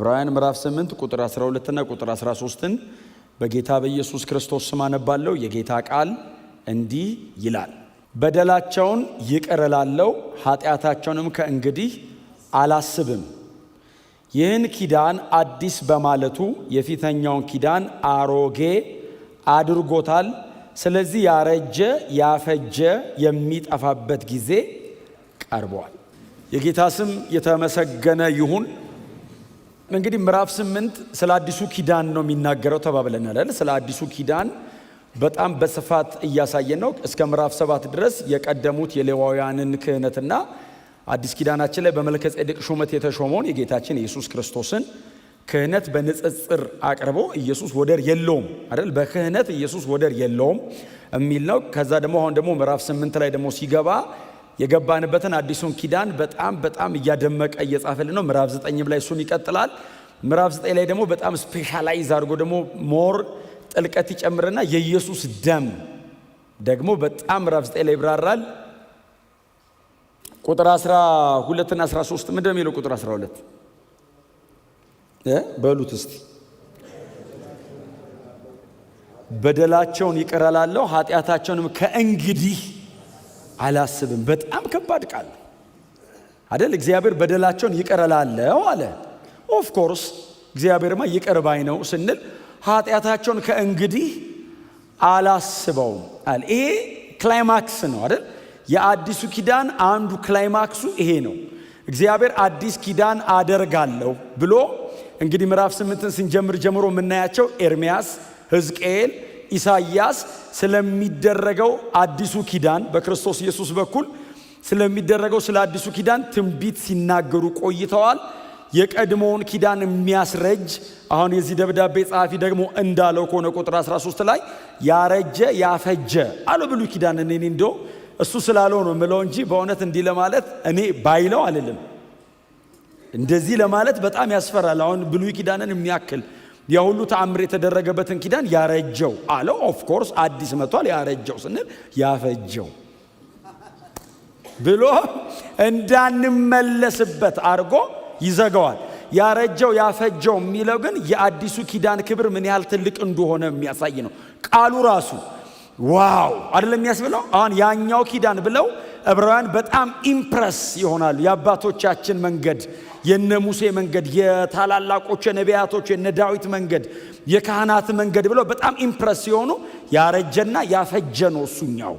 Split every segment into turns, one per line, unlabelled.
ዕብራውያን ምዕራፍ 8 ቁጥር 12 እና ቁጥር 13ን በጌታ በኢየሱስ ክርስቶስ ስም አነባለሁ። የጌታ ቃል እንዲህ ይላል፣ በደላቸውን ይቅር እላለሁ ኃጢአታቸውንም ከእንግዲህ አላስብም። ይህን ኪዳን አዲስ በማለቱ የፊተኛውን ኪዳን አሮጌ አድርጎታል። ስለዚህ ያረጀ ያፈጀ የሚጠፋበት ጊዜ ቀርቧል። የጌታ ስም የተመሰገነ ይሁን። እንግዲህ ምዕራፍ 8 ስለ አዲሱ ኪዳን ነው የሚናገረው ተባብለናል አይደል? ስለ አዲሱ ኪዳን በጣም በስፋት እያሳየን ነው። እስከ ምዕራፍ 7 ድረስ የቀደሙት የሌዋውያንን ክህነትና አዲስ ኪዳናችን ላይ በመልከጼዴቅ ሹመት የተሾመውን የጌታችን ኢየሱስ ክርስቶስን ክህነት በንጽጽር አቅርቦ ኢየሱስ ወደር የለውም አይደል? በክህነት ኢየሱስ ወደር የለውም የሚል ነው። ከዛ ደግሞ አሁን ደግሞ ምዕራፍ 8 ላይ ደግሞ ሲገባ የገባንበትን አዲሱን ኪዳን በጣም እያደመቀ እየጻፈልን ነው። ምዕራፍ 9 ላይ እሱን ይቀጥላል። ምዕራፍ 9 ላይ ደግሞ በጣም ስፔሻላይዝ አድርጎ ደግሞ ሞር ጥልቀት ይጨምርና የኢየሱስ ደም ደግሞ በጣም ምዕራፍ 9 ላይ ይብራራል። ቁጥር 12 እና 13 ምንድን ነው የሚለው? ቁጥር 12 በሉት እስቲ። በደላቸውን ይቅር እላለሁ ኃጢአታቸውንም ከእንግዲህ አላስብም። በጣም ከባድ ቃል አይደል? እግዚአብሔር በደላቸውን ይቅር እላለሁ አለ። ኦፍ ኮርስ እግዚአብሔርማ ይቅር ባይ ነው ስንል ኃጢአታቸውን ከእንግዲህ አላስበውም አለ። ይሄ ክላይማክስ ነው አይደል? የአዲሱ ኪዳን አንዱ ክላይማክሱ ይሄ ነው። እግዚአብሔር አዲስ ኪዳን አደርጋለሁ ብሎ እንግዲህ ምዕራፍ 8ን ስንጀምር ጀምሮ የምናያቸው ኤርምያስ፣ ሕዝቅኤል፣ ኢሳይያስ ስለሚደረገው አዲሱ ኪዳን በክርስቶስ ኢየሱስ በኩል ስለሚደረገው ስለ አዲሱ ኪዳን ትንቢት ሲናገሩ ቆይተዋል። የቀድሞውን ኪዳን የሚያስረጅ አሁን የዚህ ደብዳቤ ጸሐፊ ደግሞ እንዳለው ከሆነ ቁጥር 13 ላይ ያረጀ ያፈጀ አለው ብሉይ ኪዳን። እኔ እንደው እሱ ስላለው ነው የምለው እንጂ በእውነት እንዲህ ለማለት እኔ ባይለው አልልም። እንደዚህ ለማለት በጣም ያስፈራል። አሁን ብሉይ ኪዳንን የሚያክል የሁሉ ተአምር የተደረገበትን ኪዳን ያረጀው አለው። ኦፍ ኮርስ አዲስ መጥቷል። ያረጀው ስንል ያፈጀው ብሎ እንዳንመለስበት አድርጎ ይዘጋዋል። ያረጀው ያፈጀው የሚለው ግን የአዲሱ ኪዳን ክብር ምን ያህል ትልቅ እንደሆነ የሚያሳይ ነው። ቃሉ ራሱ ዋው አይደለም የሚያስብለው። አሁን ያኛው ኪዳን ብለው ዕብራውያን በጣም ኢምፕረስ ይሆናሉ። የአባቶቻችን መንገድ፣ የነ ሙሴ መንገድ፣ የታላላቆች የነቢያቶች የነ ዳዊት መንገድ፣ የካህናት መንገድ ብለው በጣም ኢምፕረስ ሲሆኑ ያረጀና ያፈጀ ነው እሱኛው።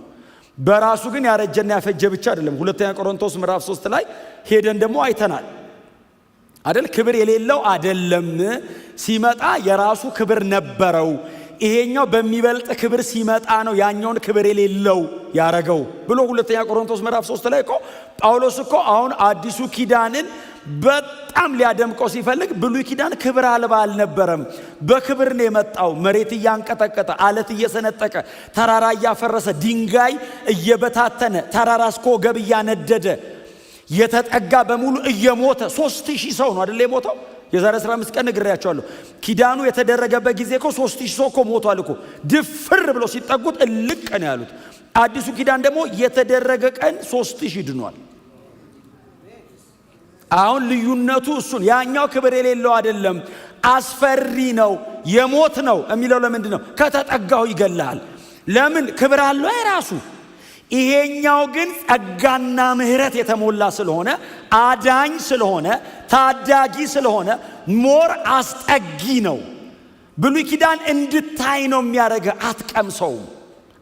በራሱ ግን ያረጀና ያፈጀ ብቻ አይደለም። ሁለተኛ ቆሮንቶስ ምዕራፍ 3 ላይ ሄደን ደግሞ አይተናል አይደል? ክብር የሌለው አይደለም፣ ሲመጣ የራሱ ክብር ነበረው። ይሄኛው በሚበልጥ ክብር ሲመጣ ነው ያኛውን ክብር የሌለው ያረገው ብሎ ሁለተኛ ቆሮንቶስ ምዕራፍ 3 ላይ እኮ ጳውሎስ እኮ አሁን አዲሱ ኪዳንን በጣም ሊያደምቀው ሲፈልግ ብሉይ ኪዳን ክብር አልባ አልነበረም፣ በክብር ነው የመጣው። መሬት እያንቀጠቀጠ፣ አለት እየሰነጠቀ፣ ተራራ እያፈረሰ፣ ድንጋይ እየበታተነ፣ ተራራ እስከ ወገብ እያነደደ፣ የተጠጋ በሙሉ እየሞተ 3000 ሰው ነው አይደል የሞተው? የዛሬ 15 ቀን ነግሬያቸዋለሁ። ኪዳኑ የተደረገበት ጊዜ እኮ 3000 ሰው እኮ ሞቷል እኮ። ድፍር ብለው ሲጠጉት እልቅ ነው ያሉት። አዲሱ ኪዳን ደግሞ የተደረገ ቀን 3000 ድኗል። አሁን ልዩነቱ እሱን፣ ያኛው ክብር የሌለው አይደለም፣ አስፈሪ ነው፣ የሞት ነው የሚለው ለምንድን ነው? ከተጠጋው ይገላል። ለምን? ክብር አለው የራሱ። ይሄኛው ግን ጸጋና ምሕረት የተሞላ ስለሆነ፣ አዳኝ ስለሆነ፣ ታዳጊ ስለሆነ ሞር አስጠጊ ነው። ብሉይ ኪዳን እንድታይ ነው የሚያደርገ። አትቀምሰውም፣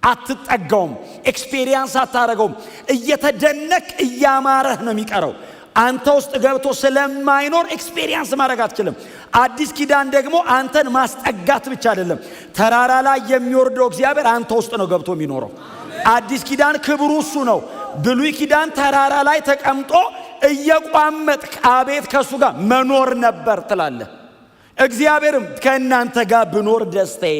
አትጠጋውም፣ ኤክስፔሪየንስ አታረገውም። እየተደነቅ እያማረህ ነው የሚቀረው። አንተ ውስጥ ገብቶ ስለማይኖር ኤክስፔሪየንስ ማድረግ አትችልም። አዲስ ኪዳን ደግሞ አንተን ማስጠጋት ብቻ አይደለም፣ ተራራ ላይ የሚወርደው እግዚአብሔር አንተ ውስጥ ነው ገብቶ የሚኖረው። አዲስ ኪዳን ክብሩ እሱ ነው። ብሉይ ኪዳን ተራራ ላይ ተቀምጦ እየቋመጥክ አቤት ከሱ ጋር መኖር ነበር ትላለህ። እግዚአብሔርም ከእናንተ ጋር ብኖር ደስታዬ፣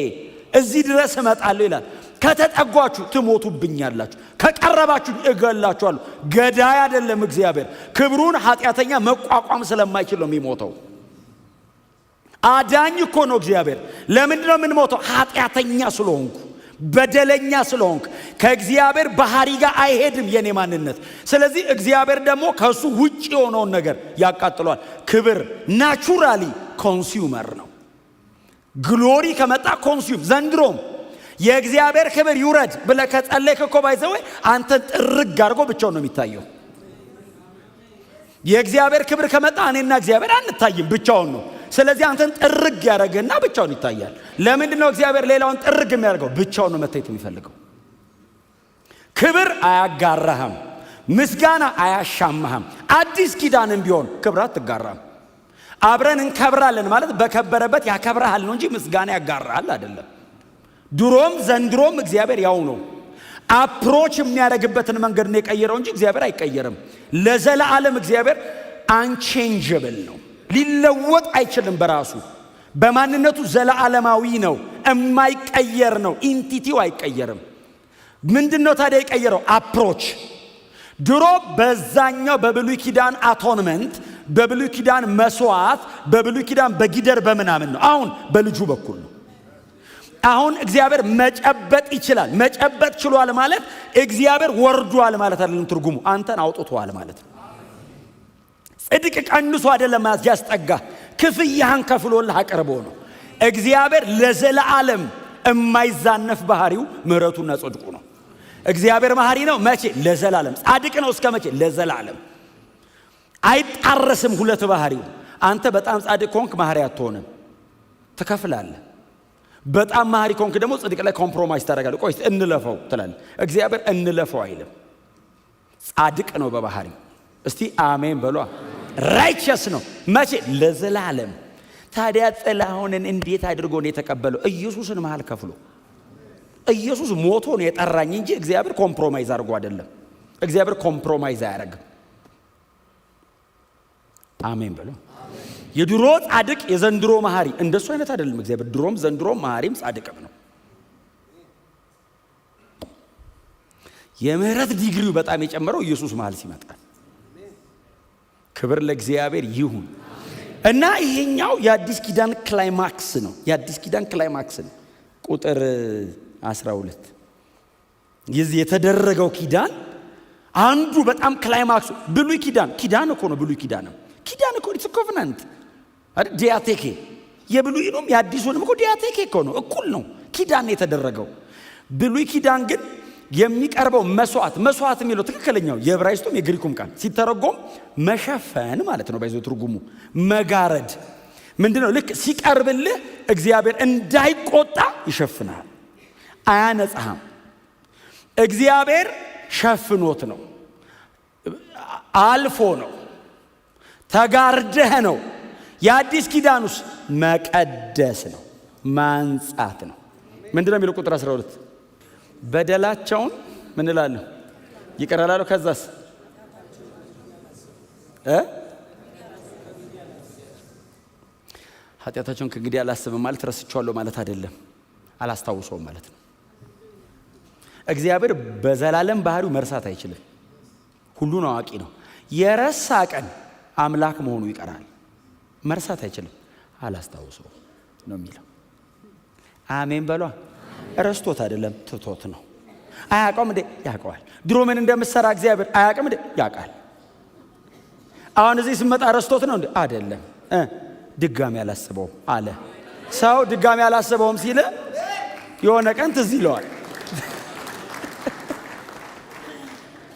እዚህ ድረስ እመጣለሁ ይላል። ከተጠጓችሁ ትሞቱብኛላችሁ፣ ከቀረባችሁ እገላችኋለሁ። ገዳይ አይደለም እግዚአብሔር። ክብሩን ኃጢአተኛ መቋቋም ስለማይችል ነው የሚሞተው። አዳኝ እኮ ነው እግዚአብሔር። ለምንድን ነው የምንሞተው? ኃጢአተኛ ስለሆንኩ፣ በደለኛ ስለሆንክ። ከእግዚአብሔር ባህሪ ጋር አይሄድም የኔ ማንነት። ስለዚህ እግዚአብሔር ደግሞ ከሱ ውጪ የሆነውን ነገር ያቃጥሏል። ክብር ናቹራሊ ኮንሱመር ነው። ግሎሪ ከመጣ ኮንሱም። ዘንድሮም የእግዚአብሔር ክብር ይውረድ ብለህ ከጸለይክ እኮ ባይዘው አንተን ጥርግ አድርጎ ብቻውን ነው የሚታየው። የእግዚአብሔር ክብር ከመጣ እኔና እግዚአብሔር አንታይም፣ ብቻውን ነው። ስለዚህ አንተን ጥርግ ያደርግና ብቻውን ይታያል። ለምንድን ነው እግዚአብሔር ሌላውን ጥርግ የሚያደርገው? ብቻውን ነው መታየት የሚፈልገው። ክብር አያጋራህም፣ ምስጋና አያሻማህም። አዲስ ኪዳንም ቢሆን ክብር አትጋራም። አብረን እንከብራለን ማለት በከበረበት ያከብራሃል ነው እንጂ ምስጋና ያጋራሃል አይደለም። ድሮም ዘንድሮም እግዚአብሔር ያው ነው። አፕሮች የሚያደርግበትን መንገድ ነው የቀየረው እንጂ እግዚአብሔር አይቀየርም። ለዘላለም እግዚአብሔር አንቼንጀብል ነው፣ ሊለወጥ አይችልም። በራሱ በማንነቱ ዘላለማዊ ነው፣ የማይቀየር ነው። ኢንቲቲው አይቀየርም። ምንድነው ታዲያ የቀየረው? አፕሮች። ድሮ በዛኛው በብሉይ ኪዳን አቶንመንት፣ በብሉይ ኪዳን መስዋዕት፣ በብሉይ ኪዳን በጊደር በምናምን ነው። አሁን በልጁ በኩል ነው። አሁን እግዚአብሔር መጨበጥ ይችላል። መጨበጥ ችሏል ማለት እግዚአብሔር ወርዷል ማለት አይደለም። ትርጉሙ አንተን አውጥቷል ማለት ነው። ጽድቅ ቀንሶ አይደለም ያስጠጋ፣ ክፍያህን ከፍሎልህ አቅርቦ ነው። እግዚአብሔር ለዘላለም የማይዛነፍ ባህሪው ምሕረቱና ጽድቁ ነው። እግዚአብሔር መሐሪ ነው። መቼ? ለዘላለም። ጻድቅ ነው። እስከ መቼ? ለዘላለም። አይጣረስም ሁለት ባህሪው። አንተ በጣም ጻድቅ ኮንክ መሐሪ አትሆንም፣ ትከፍላለህ። በጣም መሐሪ ኮንክ ደግሞ ጽድቅ ላይ ኮምፕሮማይዝ ታደርጋለህ። ቆይ እንለፈው ትላለህ። እግዚአብሔር እንለፈው አይልም። ጻድቅ ነው በባህሪው። እስቲ አሜን በሏ። ራይቸስ ነው። መቼ? ለዘላለም። ታዲያ ጥላሁንን እንዴት አድርጎ ነው የተቀበለው? ኢየሱስን መሃል ከፍሎ። ኢየሱስ ሞቶ ነው የጠራኝ እንጂ እግዚአብሔር ኮምፕሮማይዝ አድርጎ አይደለም። እግዚአብሔር ኮምፕሮማይዝ አያደርግም። አሜን በሉ። የድሮ ጻድቅ የዘንድሮ መሐሪ እንደሱ አይነት አይደለም። እግዚአብሔር ድሮም ዘንድሮም መሐሪም ጻድቅም ነው። የምህረት ዲግሪው በጣም የጨመረው ኢየሱስ መሃል ሲመጣ። ክብር ለእግዚአብሔር ይሁን። እና ይሄኛው የአዲስ ኪዳን ክላይማክስ ነው። የአዲስ ኪዳን ክላይማክስ ነው። ቁጥር 12 የዚህ የተደረገው ኪዳን አንዱ በጣም ክላይማክሱ ብሉይ ኪዳን እኮ ነው። ብሉይ ኪዳን እኮ ኢትስ ኮቨናንት አይደል? ዲያቴኬ የብሉይንም የአዲሱንም እኮ ዲያቴኬ እኮ ነው፣ እኩል ነው። ኪዳን የተደረገው ብሉይ ኪዳን ግን የሚቀርበው መስዋዕት የሚለው ትክክለኛው የዕብራይስጡም የግሪኩም ቃል ሲተረጎም መሸፈን ማለት ነው። ባይዞ ትርጉሙ መጋረድ ምንድነው? ልክ ሲቀርብልህ እግዚአብሔር እንዳይቆጣ ይሸፍናል፣ አያነጻህም። እግዚአብሔር ሸፍኖት ነው፣ አልፎ ነው፣ ተጋርደህ ነው። የአዲስ ኪዳኑስ መቀደስ ነው፣ ማንጻት ነው። ምንድነው የሚለው? ቁጥር 12 በደላቸውን ምን እላለሁ? ይቅር እላለሁ። ከዛስ ኃጢአታቸውን ከእንግዲህ አላስብም ማለት ረስቼዋለሁ ማለት አይደለም፣ አላስታውሰውም ማለት ነው። እግዚአብሔር በዘላለም ባህሪው መርሳት አይችልም። ሁሉን አዋቂ ነው። የረሳ ቀን አምላክ መሆኑ ይቀራል። መርሳት አይችልም። አላስታውሰውም ነው የሚለው። አሜን በሏ። ረስቶት አይደለም ትቶት ነው። አያውቀውም እንዴ? ያውቀዋል። ድሮ ምን እንደምሰራ እግዚአብሔር አያውቅም እንዴ? ያውቃል። አሁን እዚህ ስመጣ ረስቶት ነው እንዴ? አይደለም። ድጋሚ አላስበውም አለ። ሰው ድጋሚ አላስበውም ሲል የሆነ ቀን ትዝ ይለዋል።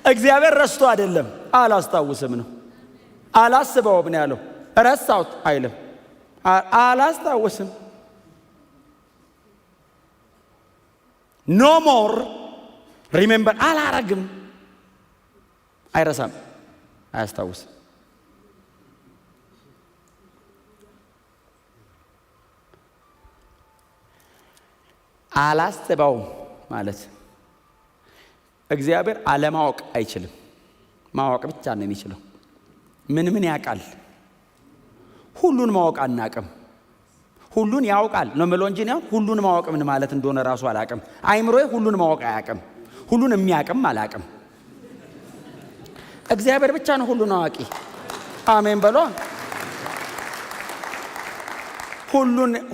እግዚአብሔር ረስቶ አይደለም፣ አላስታውስም ነው። አላስበውም ነው ያለው። ረሳውት አይልም፣ አላስታውስም። ኖ ሞር ሪሜምበር አላረግም። አይረሳም፣ አያስታውስም። አላስበውም ማለት እግዚአብሔር አለማወቅ አይችልም፣ ማወቅ ብቻ ነው የሚችለው። ምን ያውቃል? ሁሉን ማወቅ አናቅም። ሁሉን ያውቃል ነው የምለው እንጂ ነው ሁሉን ማወቅ ምን ማለት እንደሆነ ራሱ አላቅም። አይምሮዬ ሁሉን ማወቅ አያቅም፣ ሁሉን የሚያቅም አላቅም። እግዚአብሔር ብቻ ነው ሁሉን አዋቂ። አሜን በሏ።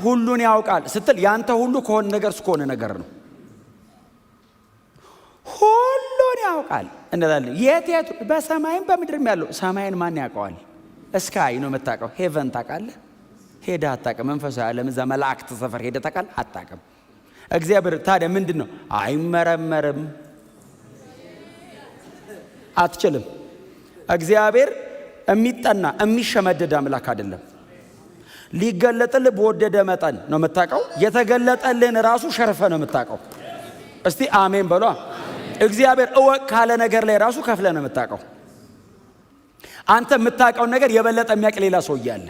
ሁሉን ያውቃል ስትል ያንተ ሁሉ ከሆነ ነገር እስከሆነ ነገር ነው። ሁሉን ያውቃል እንላለን። የት በሰማይም በምድርም ያለው። ሰማይን ማን ያውቀዋል? እስካይ ነው የምታውቀው። ሄቨን ታውቃለህ? ሄደ አታውቅም። መንፈሳዊ ዓለም እዛ መላእክት ሰፈር ሄደ ታውቃል? አታውቅም። እግዚአብሔር ታዲያ ምንድነው? አይመረመርም። አትችልም። እግዚአብሔር የሚጠና የሚሸመደድ አምላክ አይደለም። ሊገለጥልህ በወደደ መጠን ነው የምታውቀው። የተገለጠልህን ራሱ ሸርፈ ነው የምታውቀው። እስቲ አሜን በሏ። እግዚአብሔር እወቅ ካለ ነገር ላይ ራሱ ከፍለ ነው የምታውቀው። አንተ የምታውቀውን ነገር የበለጠ የሚያውቅ ሌላ ሰውዬ አለ።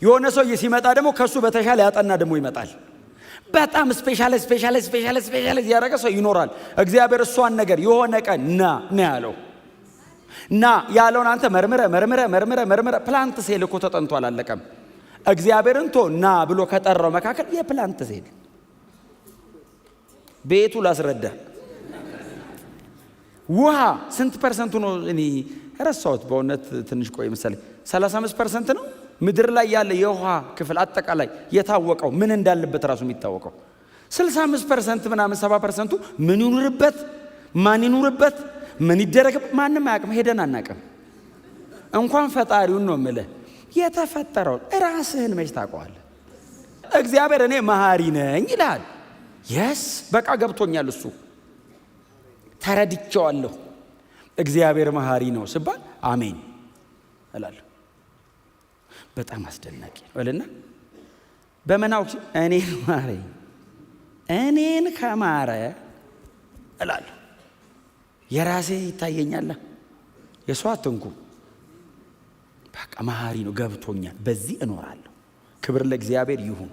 የሆነ ሰውዬ ሲመጣ ደግሞ ከሱ በተሻለ ያጠና ደግሞ ይመጣል። በጣም ስፔሻሊስት ያደረገ ሰው ይኖራል። እግዚአብሔር እሷን ነገር የሆነ ቀን ና ያለው ና ያለውን አንተ መርምረ ፕላንት ሴል እኮ ተጠንቶ አላለቀም። እግዚአብሔርን ቶ ና ብሎ ከጠራው መካከል የፕላንት ሴል ቤቱ ላስረዳ። ውሃ ስንት ፐርሰንቱ ነው? እኔ ረሳሁት በእውነት ትንሽ ቆይ መሰለኝ 35% ነው ምድር ላይ ያለ የውሃ ክፍል አጠቃላይ የታወቀው ምን እንዳለበት ራሱ የሚታወቀው 65% ምናምን 70%ቱ ምን ይኑርበት ማን ይኑርበት ምን ይደረግበት ማንም አያውቅም። ሄደን አናውቅም። እንኳን ፈጣሪውን ነው የምልህ የተፈጠረው ራስህን መች ታውቀዋለህ? እግዚአብሔር እኔ መሐሪ ነኝ ይላል። የስ በቃ ገብቶኛል፣ እሱ ተረድቼዋለሁ። እግዚአብሔር መሐሪ ነው ስባል አሜን እላለሁ። በጣም አስደናቂ ነው እልና በመናው እኔን ማረኝ፣ እኔን ከማረ እላለሁ። የራሴ ይታየኛል፣ የሷ አትንኩ። በቃ መሐሪ ነው፣ ገብቶኛል፣ በዚህ እኖራለሁ። ክብር ለእግዚአብሔር ይሁን።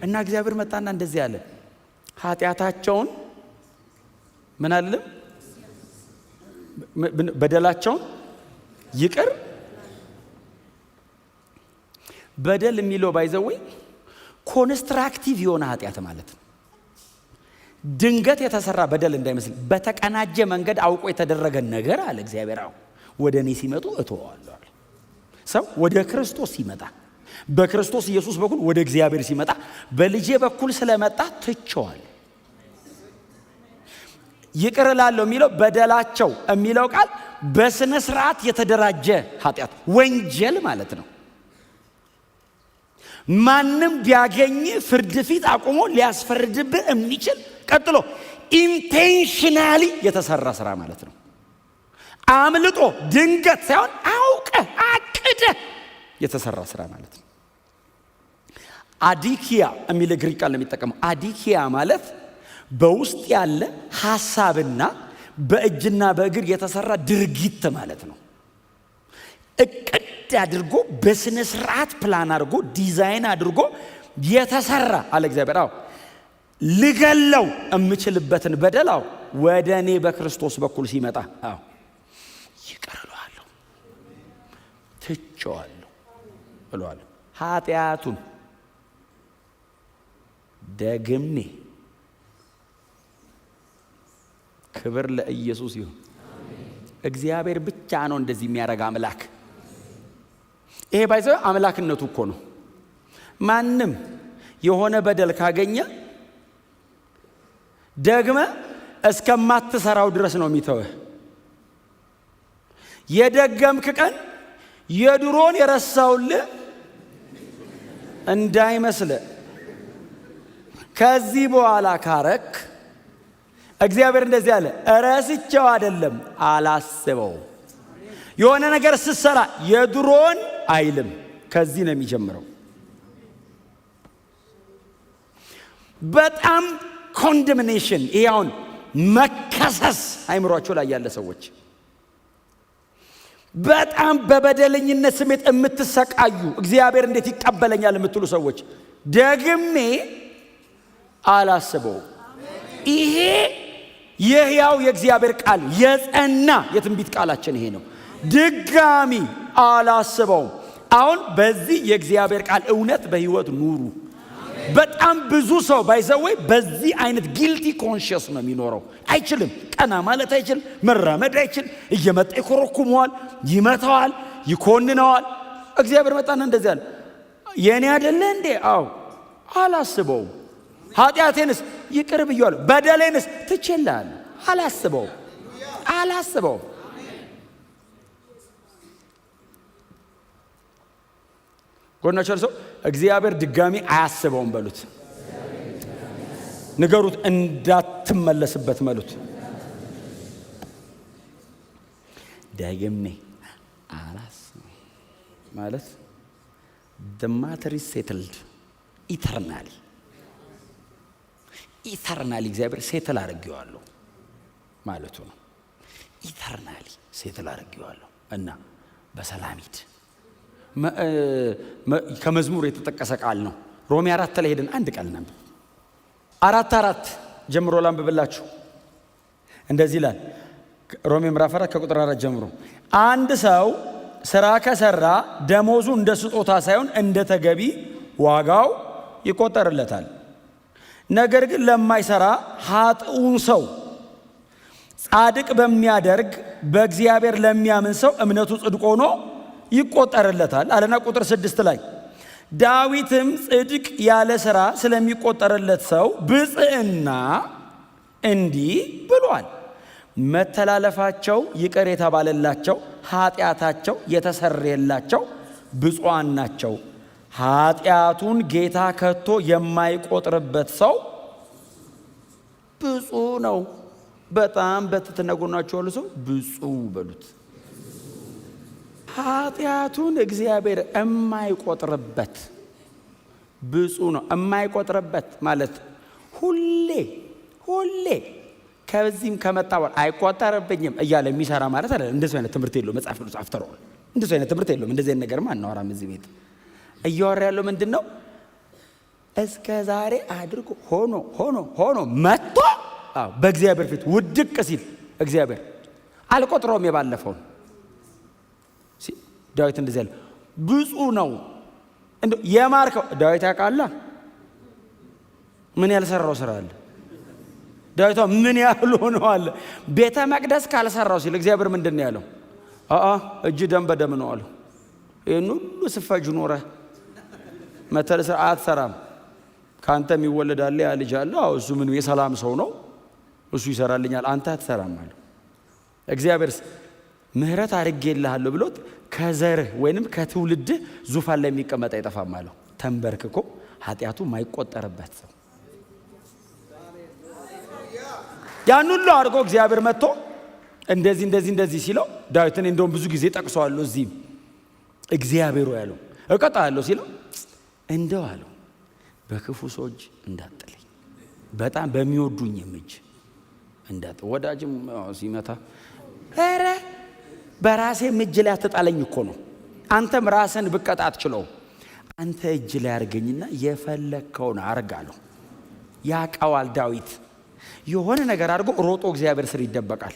እና እግዚአብሔር መጣና እንደዚህ አለ፣ ኃጢአታቸውን ምን አለም በደላቸውን ይቅር። በደል የሚለው ባይዘወይ ኮንስትራክቲቭ የሆነ ኃጢአት ማለት ነው። ድንገት የተሰራ በደል እንዳይመስል በተቀናጀ መንገድ አውቆ የተደረገ ነገር አለ እግዚአብሔር። ወደ እኔ ሲመጡ እተዋለሁ አለ። ሰው ወደ ክርስቶስ ሲመጣ በክርስቶስ ኢየሱስ በኩል ወደ እግዚአብሔር ሲመጣ በልጄ በኩል ስለመጣ ትቼዋለሁ። ይቅር እላለሁ የሚለው በደላቸው የሚለው ቃል በስነ ስርዓት የተደራጀ ኃጢአት ወንጀል ማለት ነው። ማንም ቢያገኝ ፍርድ ፊት አቁሞ ሊያስፈርድብህ የሚችል ቀጥሎ ኢንቴንሽናሊ የተሰራ ስራ ማለት ነው። አምልጦ ድንገት ሳይሆን አውቀ አቅደ የተሰራ ስራ ማለት ነው። አዲኪያ የሚል ግሪክ ቃል ነው የሚጠቀመው። አዲኪያ ማለት በውስጥ ያለ ሐሳብና በእጅና በእግር የተሰራ ድርጊት ማለት ነው። እቅድ አድርጎ በስነ ስርዓት ፕላን አድርጎ ዲዛይን አድርጎ የተሰራ አለ እግዚአብሔር። ልገለው የምችልበትን በደል ወደ እኔ በክርስቶስ በኩል ሲመጣ ይቅር እለዋለሁ፣ ትቼዋለሁ እለዋለሁ። ኃጢአቱን ደግሜ ክብር ለኢየሱስ ይሁን። እግዚአብሔር ብቻ ነው እንደዚህ የሚያደርግ አምላክ። ይሄ ባይዘው አምላክነቱ እኮ ነው። ማንም የሆነ በደል ካገኘ ደግመ እስከማትሰራው ድረስ ነው የሚተውህ። የደገምክ ቀን የድሮን የረሳውልህ እንዳይመስልህ። ከዚህ በኋላ ካረክ እግዚአብሔር እንደዚህ አለ፣ ረስቼው አይደለም አላስበው። የሆነ ነገር ስትሰራ የድሮን አይልም፣ ከዚህ ነው የሚጀምረው። በጣም ኮንደምኔሽን፣ ይሄውን መከሰስ አይምሯቸው ላይ ያለ ሰዎች፣ በጣም በበደለኝነት ስሜት የምትሰቃዩ እግዚአብሔር እንዴት ይቀበለኛል የምትሉ ሰዎች ደግሜ አላስበው። ይሄ የሕያው የእግዚአብሔር ቃል የጸና የትንቢት ቃላችን ይሄ ነው። ድጋሚ አላስበውም። አሁን በዚህ የእግዚአብሔር ቃል እውነት በህይወት ኑሩ። በጣም ብዙ ሰው ባይዘወይ በዚህ አይነት ጊልቲ ኮንሽስ ነው የሚኖረው። አይችልም፣ ቀና ማለት አይችልም፣ መራመድ አይችልም። እየመጣ ይኮረኩመዋል፣ ይመታዋል፣ ይኮንነዋል። እግዚአብሔር መጣና እንደዚህ አለ፣ የኔ አይደለ እንዴ? አላስበውም። ኃጢአቴንስ ይቅር ብያለሁ፣ በደሌንስ ትቼልሃለሁ። አላስበውም። ጎናቸው ሰው እግዚአብሔር ድጋሚ አያስበውም በሉት። ንገሩት፣ እንዳትመለስበት በሉት። ደግሜ አላስብም ማለት the matter is settled eternally እግዚአብሔር ሴትል አድርጌዋለሁ ማለቱ ነው። ኢተርናሊ ሴትል አድርጌዋለሁ እና በሰላም ሂድ። ከመዝሙር የተጠቀሰ ቃል ነው። ሮሜ 4 ላይ ሄደን አንድ ቃል ነበር 4 ጀምሮ ላንብብላችሁ። እንደዚህ ይላል ሮሜ ምዕራፍ 4 ከቁጥር 4 ጀምሮ፣ አንድ ሰው ሥራ ከሠራ ደሞዙ እንደ ስጦታ ሳይሆን እንደ ተገቢ ዋጋው ይቆጠርለታል። ነገር ግን ለማይሰራ ኃጥኡን ሰው ጻድቅ በሚያደርግ በእግዚአብሔር ለሚያምን ሰው እምነቱ ጽድቅ ሆኖ ይቆጠርለታል አለና ቁጥር 6 ላይ ዳዊትም ጽድቅ ያለ ሥራ ስለሚቆጠርለት ሰው ብፅዕና እንዲህ ብሏል፣ መተላለፋቸው ይቅር የተባለላቸው ኃጢአታቸው የተሰረየላቸው ብፁዓን ናቸው። ኃጢአቱን ጌታ ከቶ የማይቆጥርበት ሰው ብፁዕ ነው። በጣም በትሕትና ጎናችሁ ያሉ ሰው ብፁዕ በሉት። ኃጢአቱን እግዚአብሔር የማይቆጥርበት ብፁዕ ነው። የማይቆጥርበት ማለት ሁሌ ከዚህም ከመጣ አይቆጠርብኝም እያለ የሚሰራ ማለት አይደለም። እንደዚህ አይነት ትምህርት የለውም መጽሐፍ ቅዱስ አፍተረው። እንደዚህ አይነት ትምህርት የለውም። እንደዚህ አይነት ነገርማ አናወራም እዚህ ቤት። እያወራ ያለው ምንድን ነው? እስከ ዛሬ አድርጎ ሆኖ መጥቶ በእግዚአብሔር ፊት ውድቅ ሲል እግዚአብሔር አልቆጥረውም የባለፈውን። ዳዊት እንደዚህ ያለ ብፁዕ ነው። እንደው የማርከው ዳዊት ያውቃላ ምን ያልሰራው ስራ አለ። ዳዊቷ ምን ያህል ሆነዋል ቤተ መቅደስ ካልሰራው ሲል እግዚአብሔር ምንድን ነው ያለው? እጅ ደም በደም ነው አለው። ይህን ሁሉ ስፈጅ ኖረ መተል ስርዓት ሰራም ካንተ የሚወለድ አለ ያ ልጅ አለ። እሱ ምን የሰላም ሰው ነው እሱ ይሰራልኛል አንተ አትሰራም አለው። እግዚአብሔርስ ምህረት አድርጌልሃለሁ ብሎት ከዘርህ ወይንም ከትውልድህ ዙፋን ላይ የሚቀመጥ አይጠፋም አለው። ተንበርክኮ ኃጢአቱ ማይቆጠርበት ሰው ያን ሁሉ አድርጎ እግዚአብሔር መጥቶ እንደዚህ ሲለው ዳዊትን እንደውም ብዙ ጊዜ ጠቅሰዋለሁ። እዚህም እግዚአብሔሩ ያለው እቀጣለሁ ሲለው እንደው አለው በክፉ ሰዎች እንዳጥለኝ በጣም በሚወዱኝ እጅ እንዳጥ ወዳጅም ሲመታ ኧረ በራሴ እጅ ላይ አትጣለኝ እኮ ነው። አንተም ራስን ብቀጣ አትችለው። አንተ እጅ ላይ አርገኝና የፈለከውን አርጋለሁ። ያውቀዋል ዳዊት የሆነ ነገር አድርጎ ሮጦ እግዚአብሔር ስር ይደበቃል።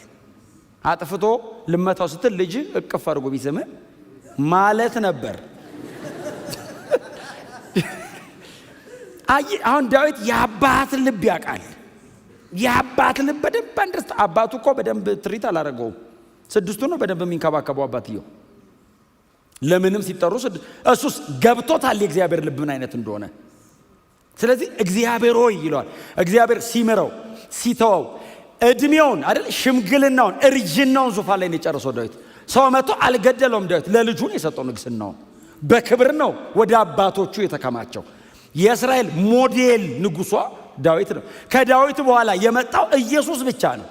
አጥፍቶ ልመታው ስትል ልጅ እቅፍ አድርጎ ቢስምህ ማለት ነበር። አሁን ዳዊት የአባት ልብ ያውቃል። የአባት ልብ በደንብ አንድርስት። አባቱ እኮ በደንብ ትሪት አላደረገውም። 6ቱ ነው በደንብ የሚንከባከበው አባትየው። ለምንም ሲጠሩ እሱስ ገብቶታል የእግዚአብሔር ልብ ምን አይነት እንደሆነ። ስለዚህ እግዚአብሔር ሆይ ይለዋል። እግዚአብሔር ሲምረው ሲተወው እድሜውን አይደል ሽምግልናውን እርጅናውን ዙፋን ላይ ነው የጨረሰው ዳዊት። ሰው መጥቶ አልገደለውም። ዳዊት ለልጁ ነው የሰጠው ንግስናውን። በክብር ነው ወደ አባቶቹ የተከማቸው። የእስራኤል ሞዴል ንጉሷ ዳዊት ነው። ከዳዊት በኋላ የመጣው ኢየሱስ ብቻ ነው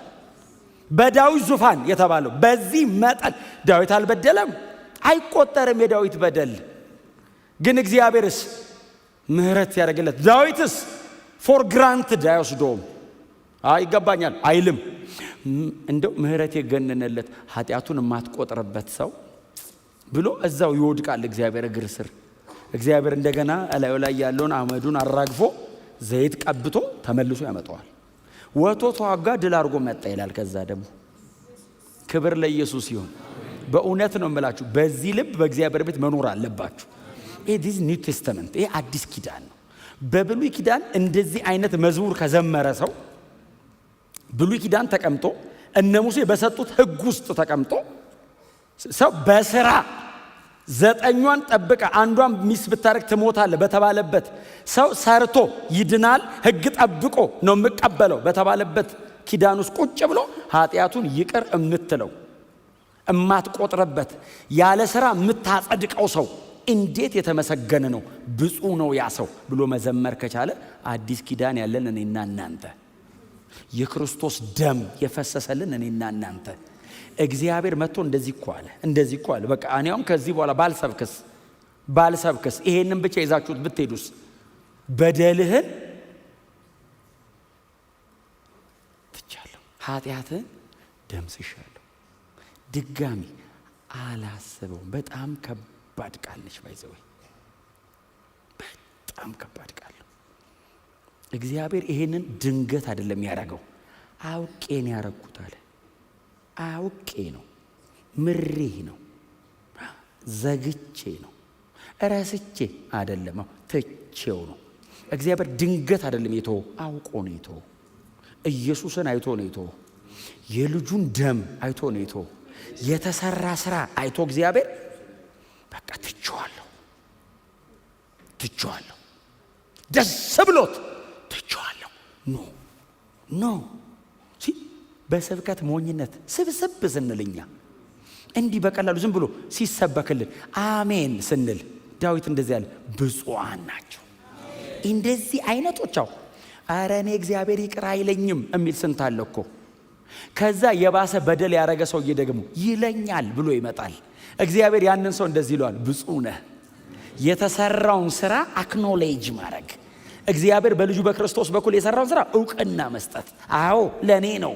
በዳዊት ዙፋን የተባለው። በዚህ መጠን ዳዊት አልበደለም፣ አይቆጠርም የዳዊት በደል። ግን እግዚአብሔርስ ምህረት ያደርግለት። ዳዊትስ ፎር ግራንትድ አይወስደውም። ይገባኛል አይልም። እንደው ምህረት የገነነለት ኃጢአቱን የማትቆጥርበት ሰው ብሎ እዛው ይወድቃል እግዚአብሔር እግር ስር። እግዚአብሔር እንደገና እላዩ ላይ ያለውን አመዱን አራግፎ ዘይት ቀብቶ ተመልሶ ያመጣዋል። ወቶ ተዋጋ ድል አድርጎ መጣ ይላል። ከዛ ደግሞ ክብር ለኢየሱስ ይሁን። በእውነት ነው የምላችሁ በዚህ ልብ በእግዚአብሔር ቤት መኖር አለባችሁ። ይህ ኒው ቴስተመንት፣ ይህ አዲስ ኪዳን ነው። በብሉይ ኪዳን እንደዚህ አይነት መዝሙር ከዘመረ ሰው ብሉይ ኪዳን ተቀምጦ እነ ሙሴ በሰጡት ሕግ ውስጥ ተቀምጦ ሰው በስራ 9ኛን ጠብቀ አንዷን ሚስ ብታረክ ትሞታለህ በተባለበት ሰው ሰርቶ ይድናል ሕግ ጠብቆ ነው የምቀበለው በተባለበት ኪዳን ውስጥ ቁጭ ብሎ ኃጢአቱን ይቅር እምትለው እማትቆጥረበት ያለ ስራ የምታጸድቀው ሰው እንዴት የተመሰገነ ነው ብፁዕ ነው ያ ሰው ብሎ መዘመር ከቻለ አዲስ ኪዳን ያለን እኔና እናንተ የክርስቶስ ደም የፈሰሰልን እኔና እናንተ እግዚአብሔር መጥቶ እንደዚህ እኮ አለ በቃ እኔ አሁን ከዚህ በኋላ ባልሰብክስ ይሄንን ብቻ ይዛችሁት ብትሄዱስ በደልህን ትቻለሁ ኃጢአትህን ደምስሻለሁ ድጋሚ አላስበውም። በጣም ከባድ ቃል ነች ባይዘው በጣም ከባድ ቃል። እግዚአብሔር ይሄንን ድንገት አይደለም ያደረገው አውቄ ነው ያደረኩት አለ። አውቄ ነው ምሬ ነው ዘግቼ ነው ረስቼ አይደለም ትቼው ነው። እግዚአብሔር ድንገት አይደለም የተወው አውቆ ነው የተወው። ኢየሱስን አይቶ ነው የተወው። የልጁን ደም አይቶ ነው የተወው። የተሰራ ስራ አይቶ እግዚአብሔር በቃ ትቼዋለሁ ደስ ብሎት ትቼዋለሁ። ኖ በስብከት ሞኝነት ስብስብ ስንልኛ እንዲህ በቀላሉ ዝም ብሎ ሲሰበክልን አሜን ስንል ዳዊት እንደዚህ ያለ ብፁዓን ናቸው እንደዚህ አይነቶቻው። ኧረ እኔ እግዚአብሔር ይቅር አይለኝም የሚል ስንት አለ እኮ። ከዛ የባሰ በደል ያረገ ሰውዬ ደግሞ ይለኛል ብሎ ይመጣል። እግዚአብሔር ያንን ሰው እንደዚህ ይለዋል፣ ብፁዕ ነህ። የተሰራውን ስራ አክኖሌጅ ማድረግ፣ እግዚአብሔር በልጁ በክርስቶስ በኩል የሰራውን ስራ እውቅና መስጠት። አዎ ለኔ ነው።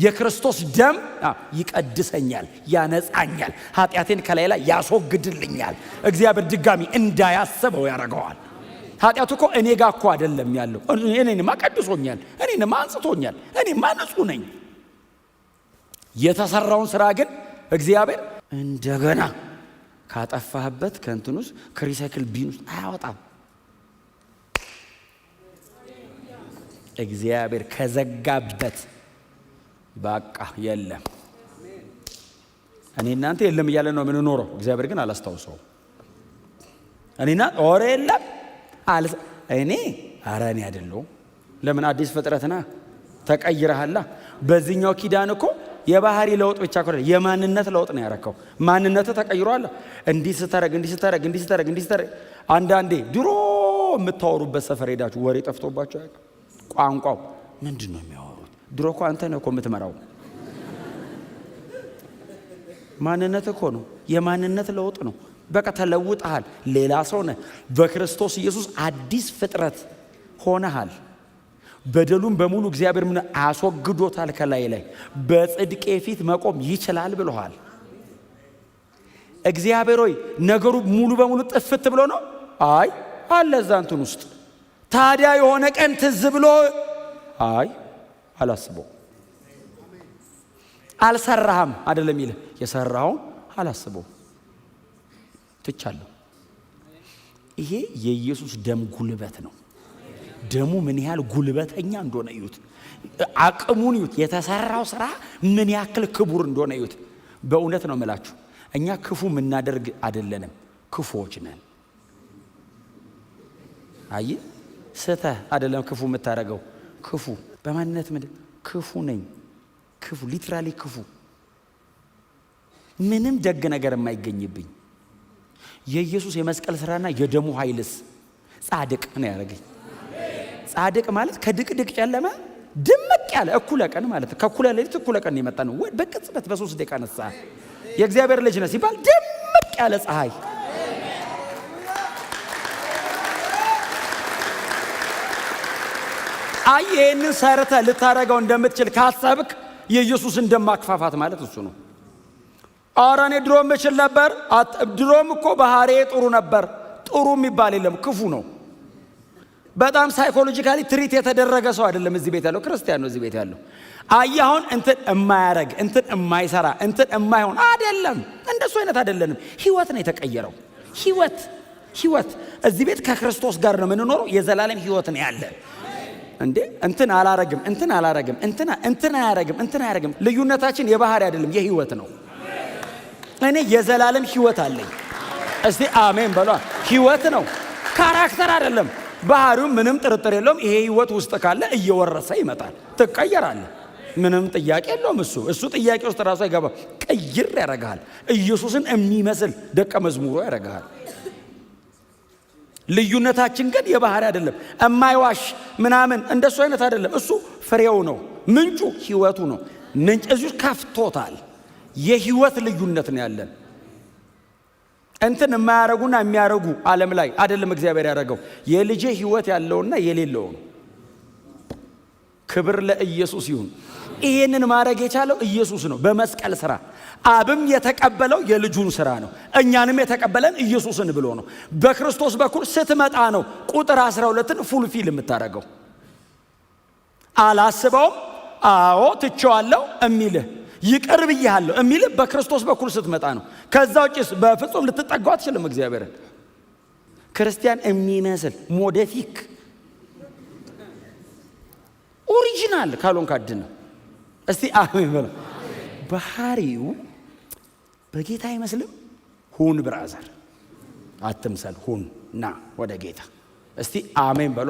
የክርስቶስ ደም ይቀድሰኛል፣ ያነጻኛል፣ ኃጢአቴን ከላይ ላይ ያስወግድልኛል። እግዚአብሔር ድጋሚ እንዳያስበው ያደርገዋል። ኃጢአቱ እኮ እኔ ጋር እኮ አይደለም ያለው። እኔንማ ቀድሶኛል፣ እኔንማ አንጽቶኛል፣ እኔማ ንጹህ ነኝ። የተሰራውን ስራ ግን እግዚአብሔር እንደገና ካጠፋህበት ከእንትኑስ ከሪሳይክል ቢን ውስጥ አያወጣም። እግዚአብሔር ከዘጋበት በቃ የለም። እኔ እናንተ የለም እያለ ነው የምንኖረው። እግዚአብሔር ግን አላስታውሰው። እኔና ኦሬ የለም እኔ አራኔ አይደለሁም። ለምን አዲስ ፍጥረትና ተቀይረሃላ። በዚህኛው ኪዳን እኮ የባህሪ ለውጥ ብቻ እኮ የማንነት ለውጥ ነው ያረከው። ማንነት ተቀይሯል። እንዲህ ስተረግ አንዳንዴ ድሮ የምታወሩበት ሰፈር ሄዳችሁ ወሬ ጠፍቶባችሁ ያውቃል? ቋንቋው ምንድን ነው የሚያወሩት? ድሮ እኮ አንተ ነህ እኮ የምትመራው። ማንነት እኮ ነው፣ የማንነት ለውጥ ነው። በቃ ተለውጠሃል፣ ሌላ ሰው ነህ። በክርስቶስ ኢየሱስ አዲስ ፍጥረት ሆነሃል። በደሉን በሙሉ እግዚአብሔር ምን አስወግዶታል ከላይ ላይ። በጽድቄ ፊት መቆም ይችላል ብለዋል። እግዚአብሔር ሆይ ነገሩ ሙሉ በሙሉ ጥፍት ብሎ ነው? አይ አለ እዛ እንትን ውስጥ። ታዲያ የሆነ ቀን ትዝ ብሎ አይ አላስበው። አልሰራህም አይደለም ይልህ፣ የሰራውን አላስበው ትቻለሁ። ይሄ የኢየሱስ ደም ጉልበት ነው። ደሙ ምን ያህል ጉልበተኛ እንደሆነ እዩት። አቅሙን እዩት። የተሰራው ስራ ምን ያክል ክቡር እንደሆነ እዩት። በእውነት ነው የምላችሁ፣ እኛ ክፉ የምናደርግ አይደለንም፣ ክፉዎች ነን። አይ ስተህ አይደለም ክፉ የምታረገው። ክፉ በማንነት ምንድን ክፉ ነኝ። ክፉ ሊትራሊ ክፉ፣ ምንም ደግ ነገር የማይገኝብኝ የኢየሱስ የመስቀል ስራና የደሙ ኃይልስ ጻድቅ ነው ያደረገኝ። ጻድቅ ማለት ከድቅድቅ ጨለማ ድምቅ ያለ እኩለ ቀን ማለት ነው። ከእኩለ ሌሊት እኩለ ቀን የመጣ ነው። በቅጽበት በ3 ደቂቃ ነሳ። የእግዚአብሔር ልጅ ነህ ሲባል ድምቅ ያለ ፀሐይ። አይ ይህንን ሰርተህ ልታረገው እንደምትችል ካሰብክ የኢየሱስን ደም ማክፋፋት ማለት እሱ ነው። ኧረ እኔ ድሮም እችል ነበር። ድሮም እኮ ባህሬ ጥሩ ነበር። ጥሩ የሚባል የለም፣ ክፉ ነው። በጣም ሳይኮሎጂካሊ ትሪት የተደረገ ሰው አይደለም እዚህ ቤት ያለው፣ ክርስቲያን ነው እዚህ ቤት ያለው። አያሁን እንትን የማያረግ እንትን የማይሰራ እንትን የማይሆን አይደለም። እንደሱ አይነት አይደለንም። ህይወት ነው የተቀየረው። ህይወት እዚህ ቤት ከክርስቶስ ጋር ነው የምንኖረው። የዘላለም ህይወት ነው ያለ። እንዴ እንትን አላረግም፣ እንትን አላረግም፣ እንትን አያረግም። ልዩነታችን የባህሪ አይደለም፣ የህይወት ነው። እኔ የዘላለም ህይወት አለኝ። እስቲ አሜን በሏ። ህይወት ነው፣ ካራክተር አይደለም። ባህሪው ምንም ጥርጥር የለውም። ይሄ ህይወት ውስጥ ካለ እየወረሰ ይመጣል። ትቀየራለህ፣ ምንም ጥያቄ የለውም። እሱ ጥያቄ ውስጥ ራሱ አይገባም። ቀይር ያረጋል። ኢየሱስን የሚመስል ደቀ መዝሙሩ ያረጋል። ልዩነታችን ግን የባህሪ አይደለም። እማይዋሽ ምናምን እንደሱ አይነት አይደለም። እሱ ፍሬው ነው፣ ምንጩ ህይወቱ ነው። ምንጭ እዚሁ ከፍቶታል። የህይወት ልዩነት ነው ያለን። እንትን የማያረጉና የሚያረጉ ዓለም ላይ አይደለም እግዚአብሔር ያደረገው። የልጄ ህይወት ያለውና የሌለው ነው። ክብር ለኢየሱስ ይሁን። ይሄንን ማድረግ የቻለው ኢየሱስ ነው በመስቀል ስራ። አብም የተቀበለው የልጁን ስራ ነው። እኛንም የተቀበለን ኢየሱስን ብሎ ነው። በክርስቶስ በኩል ስትመጣ ነው ቁጥር 12ን ፉልፊል የምታደርገው። አላስበውም፣ አዎ ትቼዋለሁ የሚልህ ይቅር ብያለሁ የሚልህ በክርስቶስ በኩል ስትመጣ ነው። ከዛ ውጭስ በፍጹም ልትጠጋው አትችልም እግዚአብሔርን። ክርስቲያን የሚመስል ሞዴፊክ ኦሪጂናል ካልሆን ካድን ነው። እስቲ አሜን በለው። ባህሪው በጌታ አይመስልም። ሁን ብራዘር፣ አትምሰል፣ ሁን ና ወደ ጌታ። እስቲ አሜን በሏ።